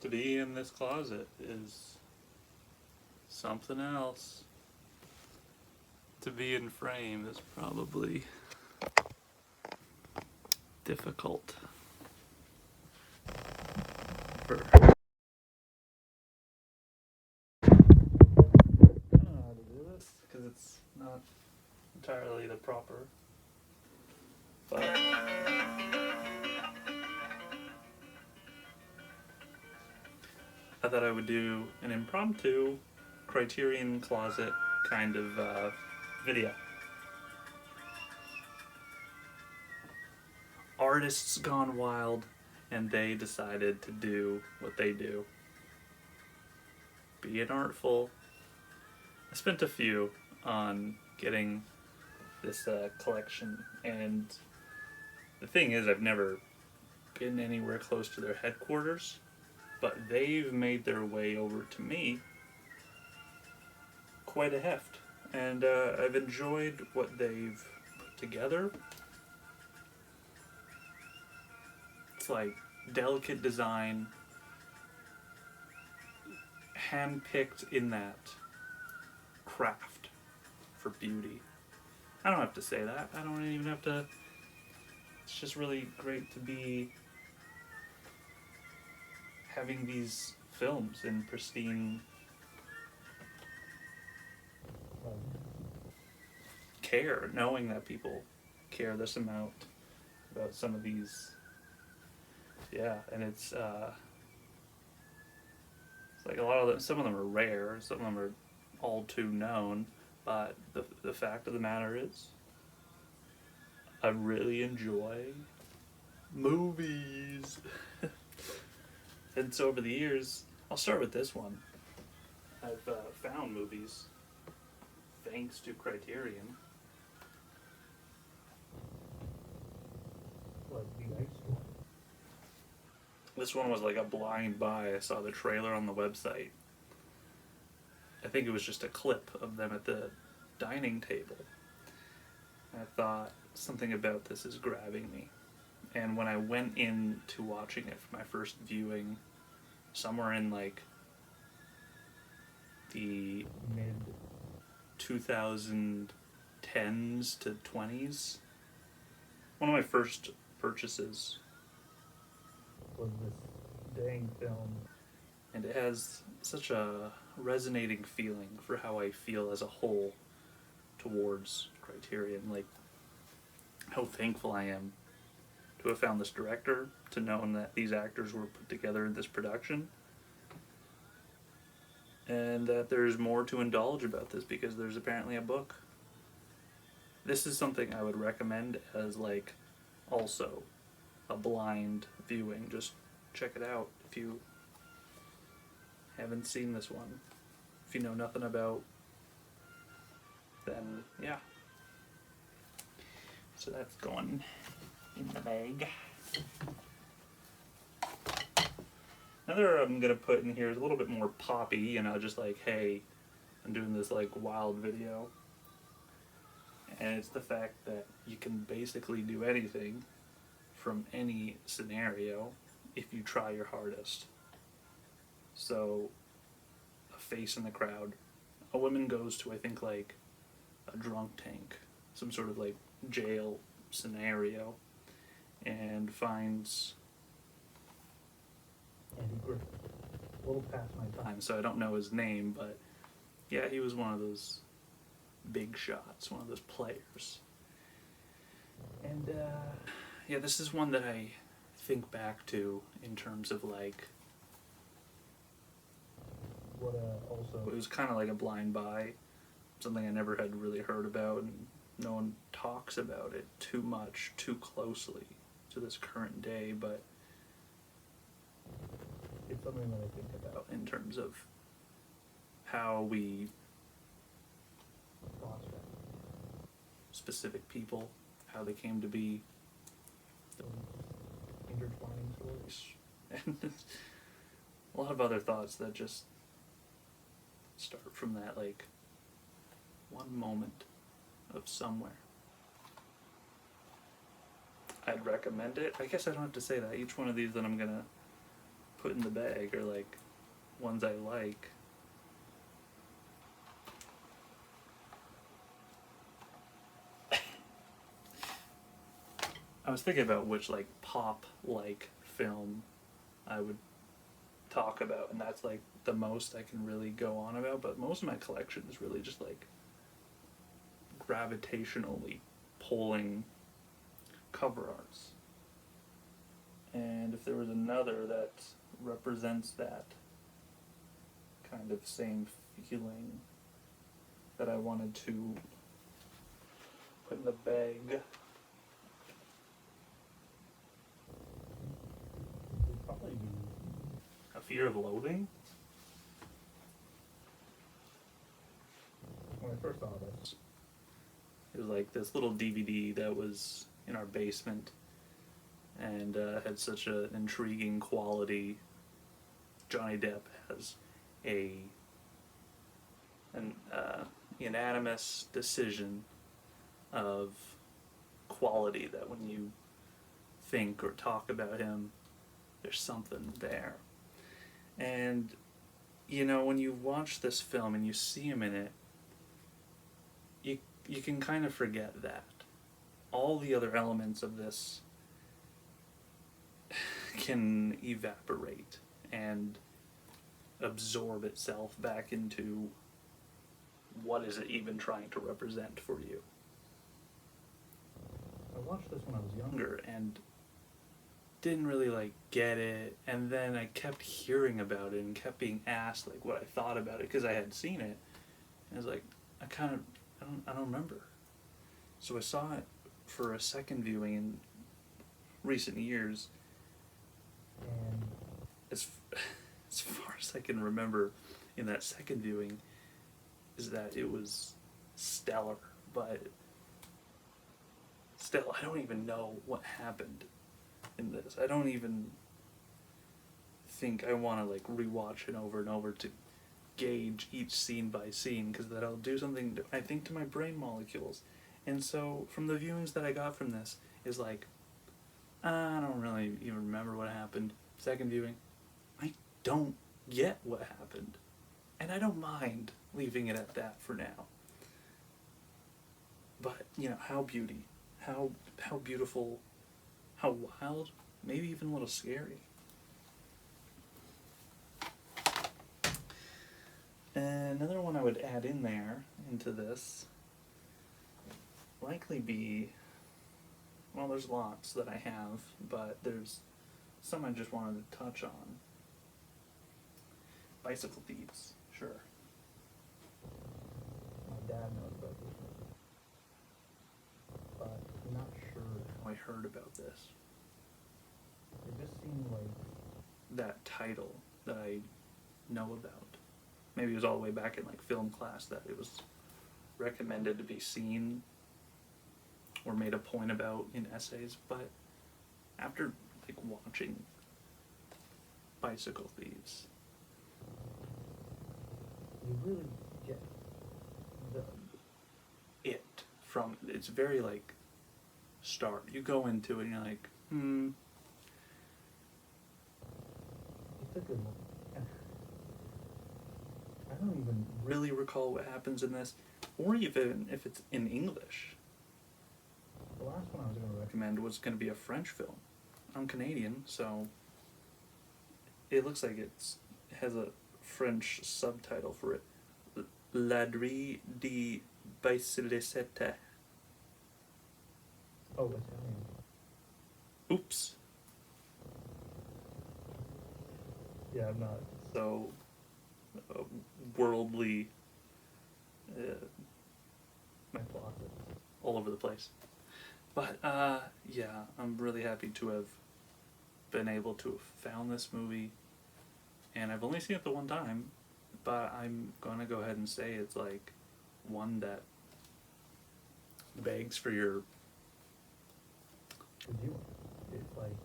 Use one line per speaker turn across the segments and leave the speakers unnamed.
To be in this closet is something else. To be in frame is probably difficult. I don't know how to do this because it's not entirely the proper. But I thought I would do an impromptu Criterion closet kind of video. Artists gone wild, and they decided to do what they do. Being artful. I spent a few on getting this collection, and the thing is, I've never been anywhere close to their headquarters, but they've made their way over to me quite a heft, and I've enjoyed what they've put together. It's like delicate design, hand-picked in that craft for beauty. I don't have to say that. I don't even have to. It's just really great to be having these films in pristine care, knowing that people care this amount about some of these. Yeah, and it's like a lot of them, some of them are rare, some of them are all too known, but the fact of the matter is, I really enjoy movies. And so over the years, I'll start with this one. I've found movies thanks to Criterion. Like the Ice One. This one was like a blind buy. I saw the trailer on the website. I think it was just a clip of them at the dining table. I thought, something about this is grabbing me. And when I went into watching it for my first viewing, somewhere in like the mid 2010s to 20s, one of my first purchases was this dang film. And it has such a resonating feeling for how I feel as a whole towards Criterion. Like, how thankful I am to have found this director, to know that these actors were put together in this production, and that there's more to indulge about this because there's apparently a book. This is something I would recommend as like also a blind viewing. Just check it out if you haven't seen this one. If you know nothing about, then yeah. So that's going in the bag. Another I'm gonna put in here is a little bit more poppy, you know, just like, hey, I'm doing this like wild video. And it's the fact that you can basically do anything from any scenario if you try your hardest. So, a face in the crowd. A woman goes to, I think, like a drunk tank, some sort of like jail scenario, and finds Andy Griffith. A little past my time, so I don't know his name, but yeah, he was one of those big shots, one of those players. And yeah, this is one that I think back to in terms of like what also, it was kind of like a blind buy, something I never had really heard about, and no one talks about it too much, too closely to this current day, but it's something that I think about in terms of how we foster specific people, how they came to be, those intertwining stories, and a lot of other thoughts that just start from that, like, one moment of somewhere. I'd recommend it. I guess I don't have to say that. Each one of these that I'm gonna put in the bag are like ones I like. I was thinking about which like pop-like film I would talk about, and that's like the most I can really go on about, but most of my collection is really just like gravitationally pulling cover arts. And if there was another that represents that kind of same feeling that I wanted to put in the bag, would probably be A Fear of Loathing. When I first saw this, it was like this little DVD that was in our basement and had such an intriguing quality. Johnny Depp has an unanimous decision of quality that when you think or talk about him, there's something there. And, you know, when you watch this film and you see him in it, you can kind of forget that. All the other elements of this can evaporate and absorb itself back into what is it even trying to represent for you. I watched this when I was younger and didn't really like get it, and then I kept hearing about it and kept being asked like what I thought about it because I had seen it, and I was like, I don't remember. So I saw it for a second viewing in recent years, and as far as I can remember in that second viewing is that it was stellar, but still I don't even know what happened in this. I don't even think I want to like rewatch it over and over to gauge each scene by scene, because that'll do something I think to my brain molecules. And so from the viewings that I got from this is like, I don't really even remember what happened. Second viewing, I don't get what happened, and I don't mind leaving it at that for now. But you know, how beautiful, how wild, maybe even a little scary. And another one I would add in there into this likely be, well, there's lots that I have, but there's some I just wanted to touch on. Bicycle Thieves, sure. My dad knows about this movie, but I'm not sure how I heard about this. It just seemed like that title that I know about. Maybe it was all the way back in like film class that it was recommended to be seen or made a point about in essays, but after like watching Bicycle Thieves, you really get it from, it's very like start. You go into it and you're like, It's a good one. I don't even really recall what happens in this, or even if it's in English. The last one I was going to recommend was going to be a French film. I'm Canadian, so it looks like it has a French subtitle for it. Ladri di Biciclette. Oh, Italian. Oops. Yeah, I'm not so worldly. My closet all over the place. But yeah, I'm really happy to have been able to have found this movie, and I've only seen it the one time, but I'm gonna go ahead and say it's like one that begs for your viewing. It's like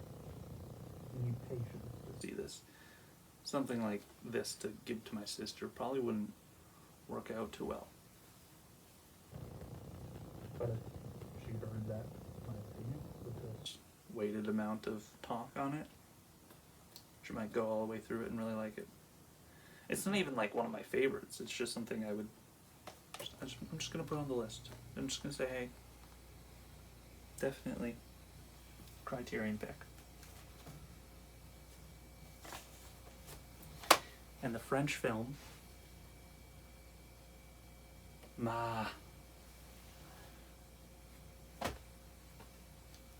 you need patience to see this. Something like this to give to my sister probably wouldn't work out too well. But if she heard that, my opinion, with this weighted amount of talk on it, which I might go all the way through it and really like it. It's not even like one of my favorites. It's just something I'm just gonna put on the list. I'm just gonna say, hey, definitely Criterion pick. And the French film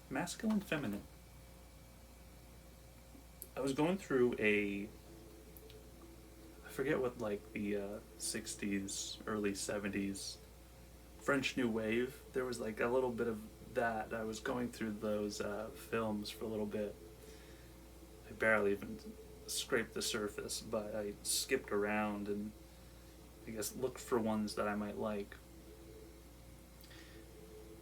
Masculine Feminine. I was going through I forget what, like, the 60s, early 70s French New Wave. There was like a little bit of that. I was going through those films for a little bit. I barely even scraped the surface, but I skipped around and I guess looked for ones that I might like.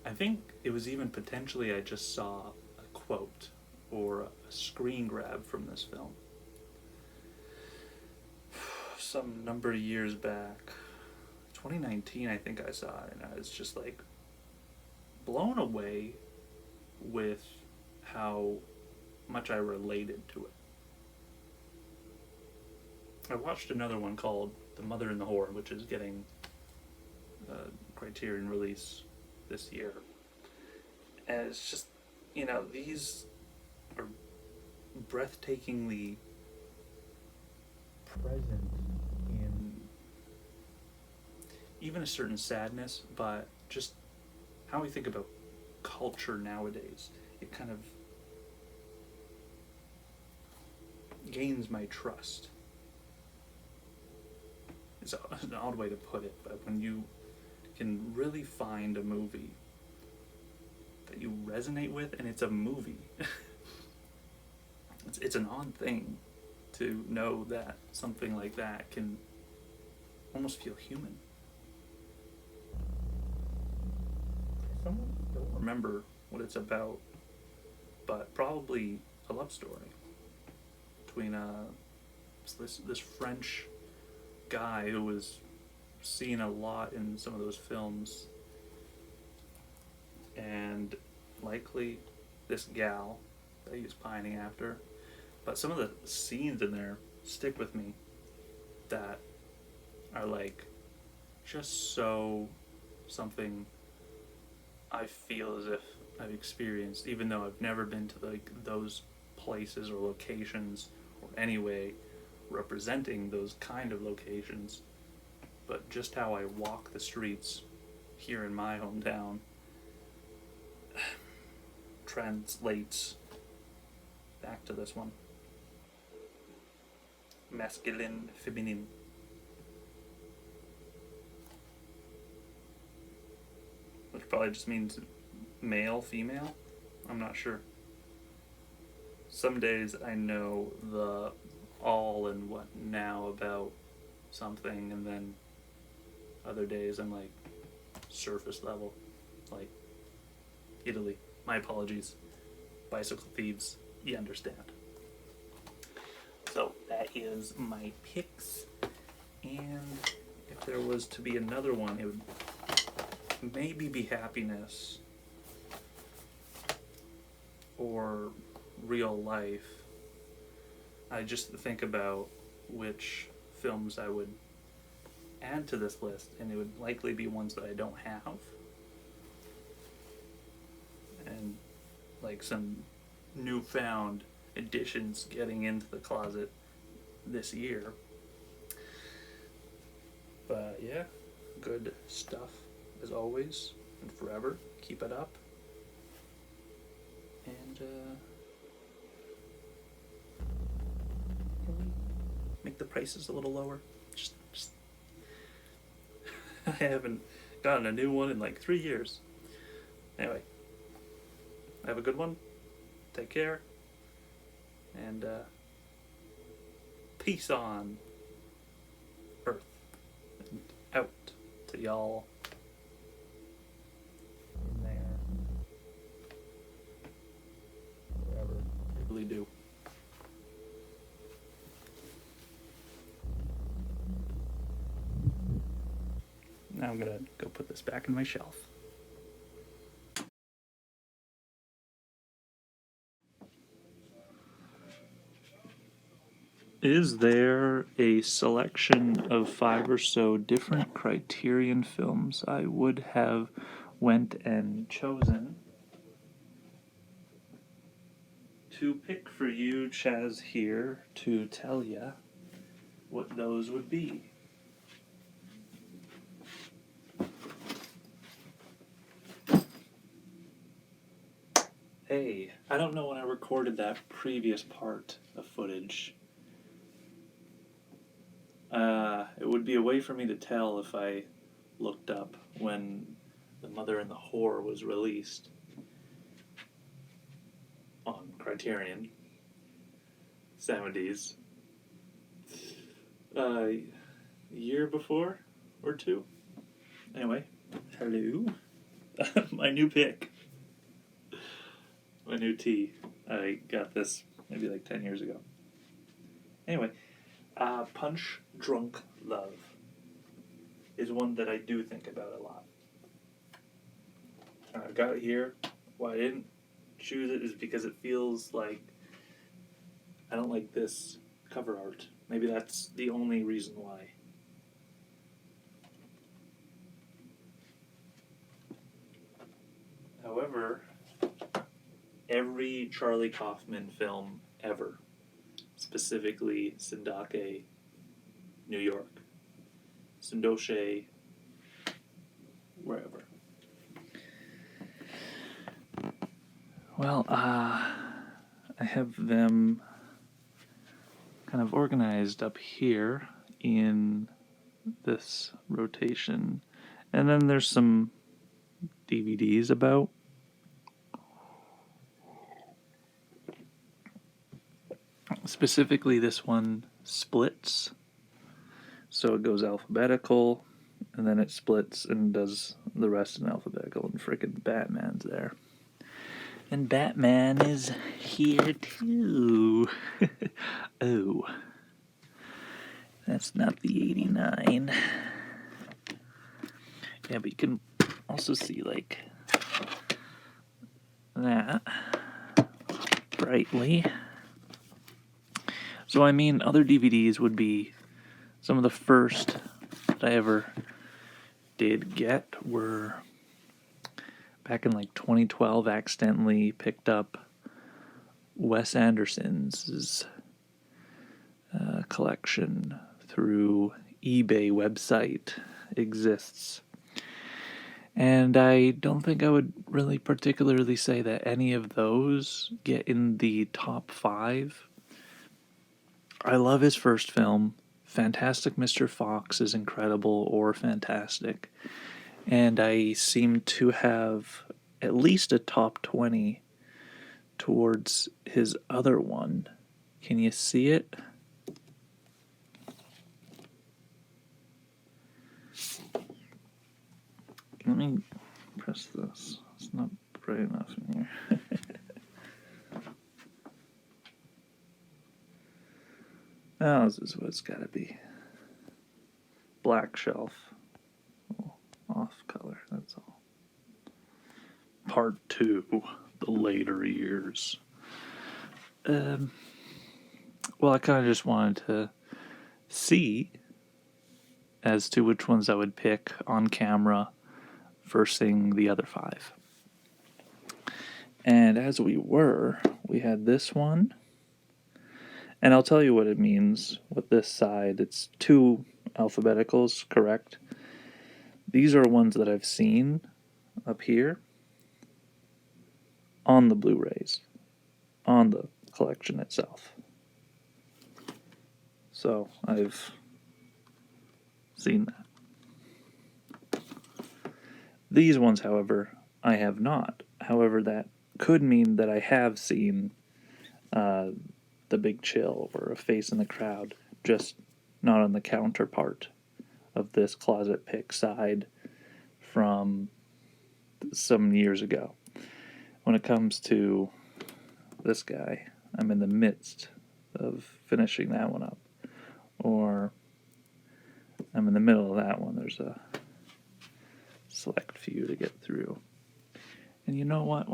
I think it was even potentially I just saw a quote or a screen grab from this film some number of years back. 2019 I think I saw it, and I was just like blown away with how much I related to it. I watched another one called The Mother and the Whore, which is getting a Criterion release this year. And it's just, you know, these are breathtakingly present in even a certain sadness, but just how we think about culture nowadays. It kind of gains my trust. It's an odd way to put it, but when you can really find a movie that you resonate with, and it's a movie, it's an odd thing to know that something like that can almost feel human. I don't remember what it's about, but probably a love story between this French guy who was seen a lot in some of those films, and likely this gal that he was pining after. But some of the scenes in there stick with me that are like just so something I feel as if I've experienced, even though I've never been to like those places or locations or any way representing those kind of locations. But just how I walk the streets here in my hometown translates back to this one. Masculine, feminine. Which probably just means male, female. I'm not sure. Some days I know the all and what now about something, and then other days I'm like surface level, like Italy. My apologies, bicycle thieves, you understand. So that is my picks, and if there was to be another one, it would maybe be Happiness or Real Life. I just think about which films I would add to this list, and it would likely be ones that I don't have, and like some newfound additions getting into the closet this year. But yeah, good stuff as always and forever. Keep it up, and make the prices a little lower. Just I haven't gotten a new one in like 3 years. Anyway, have a good one. Take care. And peace on Earth. And out to y'all in there. Wherever you really do. Now I'm gonna go put this back in my shelf. Is there a selection of 5 or so different Criterion films I would have went and chosen to pick for you, Chaz, here to tell ya what those would be? Hey, I don't know when I recorded that previous part of footage. It would be a way for me to tell if I looked up when The Mother and the Whore was released on Criterion. 70s. Year before or two. Anyway, hello. My new pick. My new tea. I got this maybe like 10 years ago. Anyway, Punch Drunk Love is one that I do think about a lot. I got it here. Why I didn't choose it is because it feels like I don't like this cover art. Maybe that's the only reason why. However, every Charlie Kaufman film ever, specifically Sindake, New York, Sindoshe, wherever. Well, I have them kind of organized up here in this rotation. And then there's some DVDs about. Specifically, this one splits. So it goes alphabetical, and then it splits and does the rest in alphabetical, and frickin' Batman's there. And Batman is here too. Oh. That's not the 89. Yeah, but you can also see, like, that brightly. So, I mean, other DVDs would be some of the first that I ever did get were back in, like, 2012, accidentally picked up Wes Anderson's collection through eBay website exists. And I don't think I would really particularly say that any of those get in the top 5. I love his first film. Fantastic Mr. Fox is incredible or fantastic. And I seem to have at least a top 20 towards his other one. Can you see it? Let me press this. It's not bright enough in here. Oh, this is what it's got to be. Black shelf. Oh, off color, that's all. Part 2, the later years. Well, I kind of just wanted to see as to which ones I would pick on camera versus the other 5. And as we had this one. And I'll tell you what it means with this side. It's 2 alphabeticals, correct? These are ones that I've seen up here on the Blu-rays, on the collection itself. So I've seen that. These ones, however, I have not. However, that could mean that I have seen The Big Chill or A Face in the Crowd, just not on the counterpart of this closet pick side from some years ago. When it comes to this guy, I'm in the midst of finishing that one up. Or I'm in the middle of that one. There's a select few to get through. And you know what?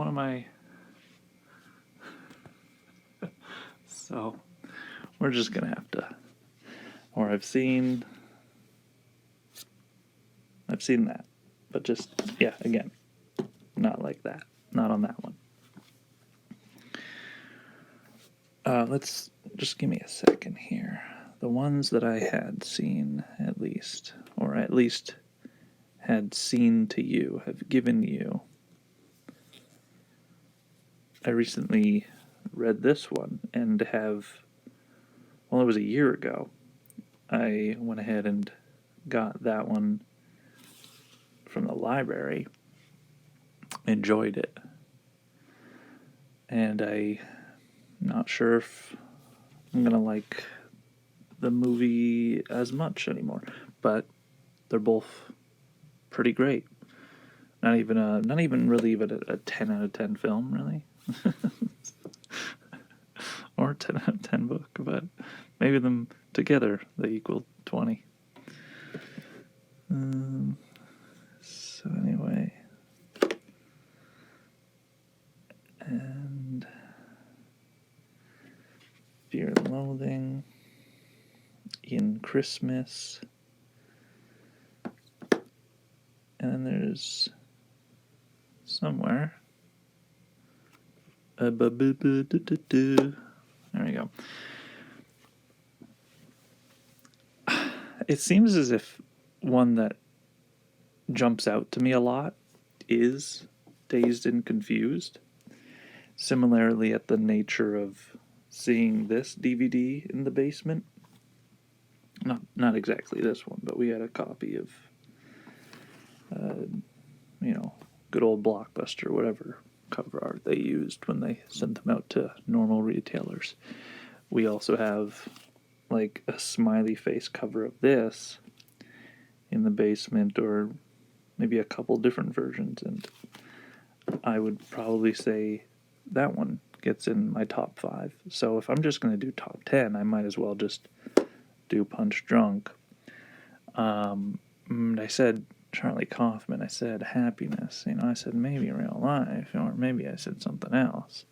So, we're just gonna have to. Or I've seen that, but just, yeah, again, not like that, not on that one. Let's just give me a second here. The ones that I had seen, at least had seen to you, have given you. I recently read this one and it was a year ago. I went ahead and got that one from the library, enjoyed it, and I'm not sure if I'm gonna like the movie as much anymore, but they're both pretty great. Not even really a 10 out of 10 film, really. Or a 10 out of 10 book, but maybe them together, they equal 20. So anyway, and Fear and Loathing, In Christmas, and then there's somewhere. There we go. It seems as if one that jumps out to me a lot is Dazed and Confused. Similarly, at the nature of seeing this DVD in the basement. Not exactly this one, but we had a copy of, good old Blockbuster, whatever cover art they used when they sent them out to normal retailers. We also have like a smiley face cover of this in the basement, or maybe a couple different versions, and I would probably say that one gets in my top 5. So if I'm just going to do top 10, I might as well just do Punch Drunk. I said Charlie Kaufman, I said Happiness, I said maybe Real Life, or maybe I said something else.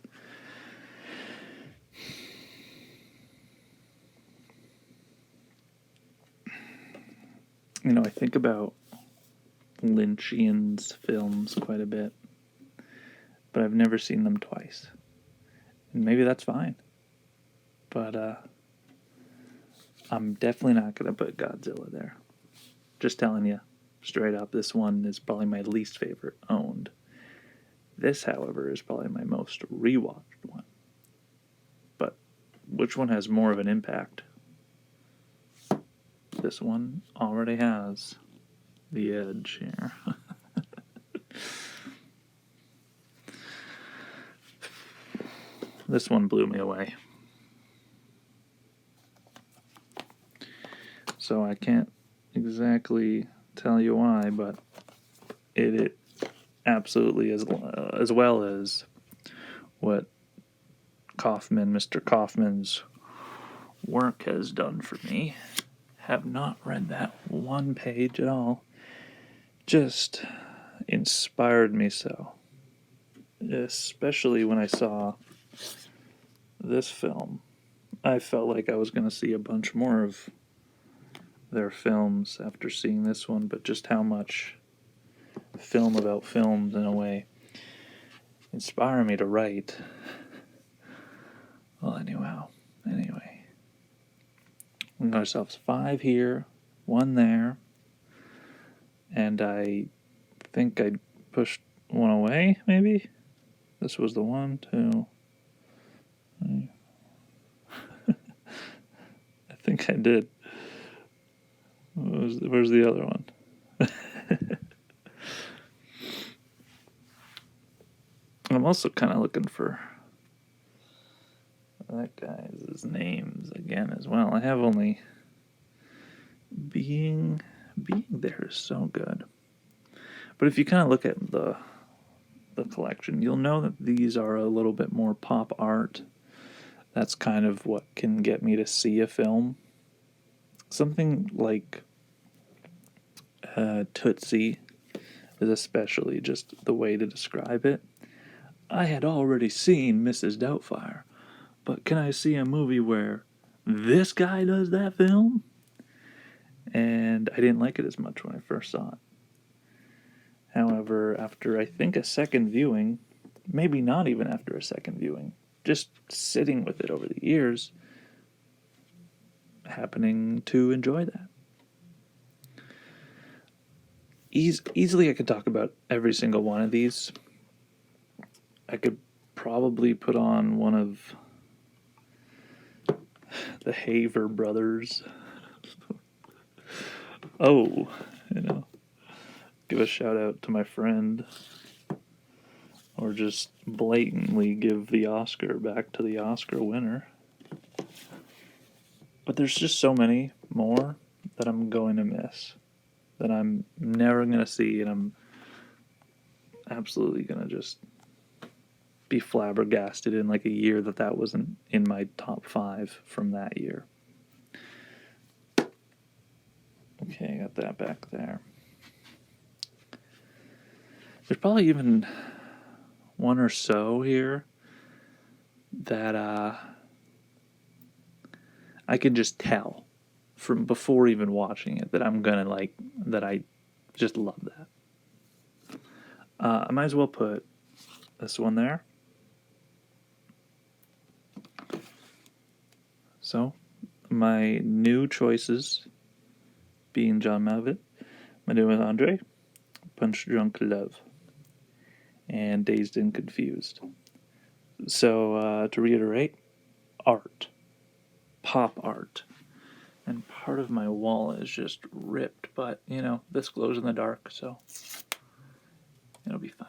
I think about Lynchian's films quite a bit, but I've never seen them twice. And maybe that's fine. But I'm definitely not going to put Godzilla there. Just telling you straight up, this one is probably my least favorite owned. This, however, is probably my most rewatched one. But which one has more of an impact? This one already has the edge here. This one blew me away. So I can't exactly tell you why, but it absolutely, as well as what Mr. Kaufman's work has done for me. Have not read that one page at all. Just inspired me so. Especially when I saw this film. I felt like I was going to see a bunch more of their films after seeing this one, but just how much film about films, in a way, inspire me to write. Well, anyway. We got ourselves 5 here, 1 there, and I think I pushed 1 away, maybe? This was the 1, 2, 3. I think I did. Where's the other one? I'm also kind of looking for that guy's names again as well. I have only Being There is so good. But if you kind of look at the collection, you'll know that these are a little bit more pop art. That's kind of what can get me to see a film. Something like Tootsie is especially just the way to describe it. I had already seen Mrs. Doubtfire, but can I see a movie where this guy does that film? And I didn't like it as much when I first saw it. However, after I think a second viewing, maybe not even after a second viewing, just sitting with it over the years, happening to enjoy that. Easily I could talk about every single one of these. I could probably put on one of the Haver brothers. Oh, give a shout out to my friend. Or just blatantly give the Oscar back to the Oscar winner. But there's just so many more that I'm going to miss. That I'm never going to see, and I'm absolutely going to just be flabbergasted in like a year that wasn't in my top 5 from that year. Okay, got that back there. There's probably even one or so here that I can just tell from before even watching it that I'm gonna like, that I just love that. I might as well put this one there. So, my new choices being John Malkovich, My Name is Andre, Punch Drunk Love, and Dazed and Confused. So, to reiterate, art. Pop art. And part of my wall is just ripped, but, this glows in the dark, so it'll be fine.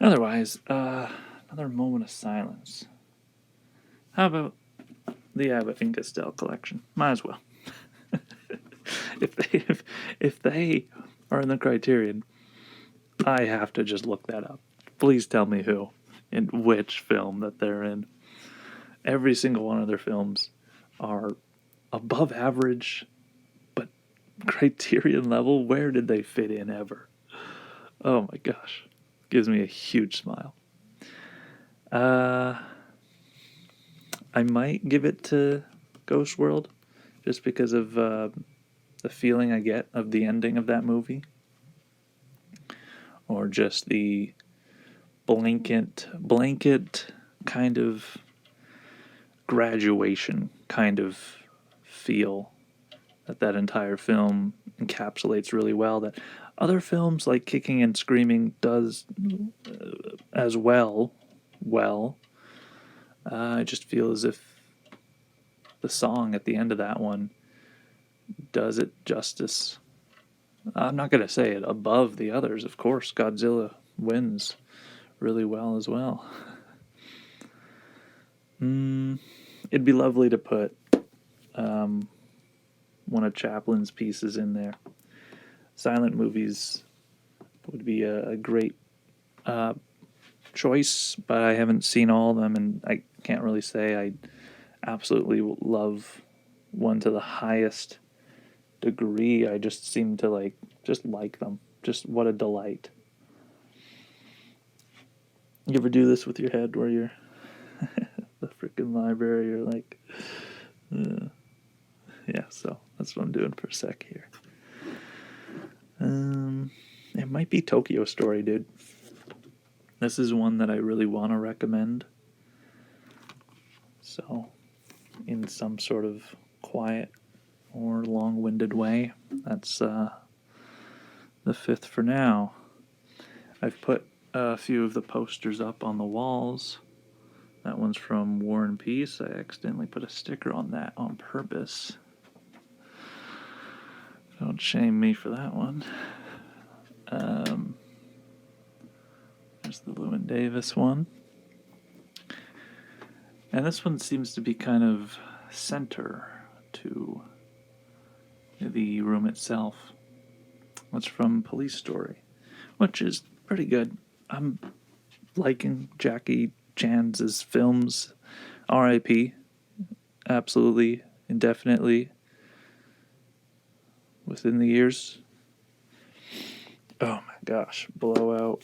Otherwise, another moment of silence. How about the Abbott and Costello collection? Might as well. If they are in the Criterion, I have to just look that up. Please tell me who and which film that they're in. Every single one of their films are above average, but Criterion level. Where did they fit in ever? Oh my gosh. Gives me a huge smile. I might give it to Ghost World just because of the feeling I get of the ending of that movie. Or just the blanket kind of graduation kind of feel that entire film encapsulates really well, that other films like Kicking and Screaming does as well. I just feel as if the song at the end of that one does it justice. I'm not going to say it above the others, of course. Godzilla wins really well as well. It'd be lovely to put one of Chaplin's pieces in there. Silent movies would be a great choice, but I haven't seen all of them, and I can't really say I absolutely love one to the highest degree. I just seem to like them. Just what a delight. You ever do this with your head where you're the freaking library, you're like, yeah, so that's what I'm doing for a sec here. It might be Tokyo Story, dude. This is one that I really want to recommend. So, in some sort of quiet or long-winded way, that's the 5th for now. I've put a few of the posters up on the walls. That one's from War and Peace. I accidentally put a sticker on that on purpose. Don't shame me for that one. There's the Llewyn Davis one. And this one seems to be kind of center to the room itself. It's from Police Story, which is pretty good. I'm liking Jackie Chan's films. R.I.P. Absolutely, indefinitely. Within the years. Oh my gosh, Blowout.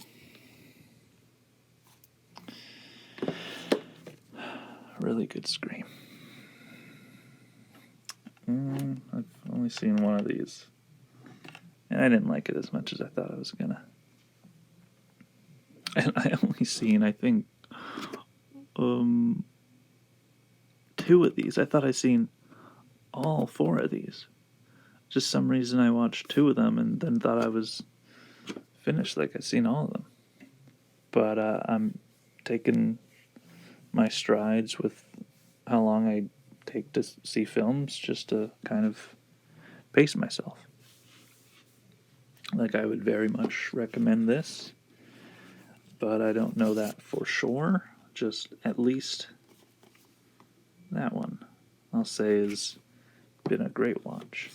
really good scream. I've only seen one of these, and I didn't like it as much as I thought I was gonna. And I only seen, I think, 2 of these. I thought I seen all 4 of these. Just some reason I watched 2 of them and then thought I was finished, like I'd seen all of them. But I'm taking my strides with how long I take to see films, just to kind of pace myself. Like, I would very much recommend this, but I don't know that for sure. Just at least that one, I'll say, has been a great watch.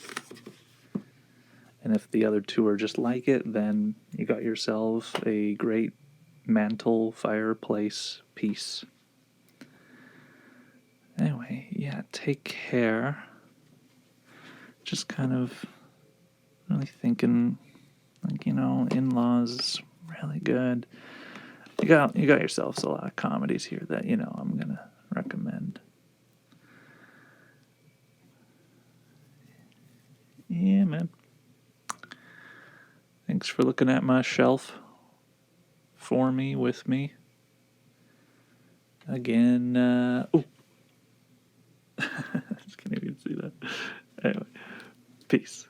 And if the other 2 are just like it, then you got yourself a great mantle fireplace piece. Anyway, yeah, take care. Just kind of really thinking, like, In-Laws is really good. You got yourselves a lot of comedies here that, I'm gonna recommend. Yeah, man. Thanks for looking at my shelf for me, with me. Again, oh. I just can't even see that. Anyway, peace.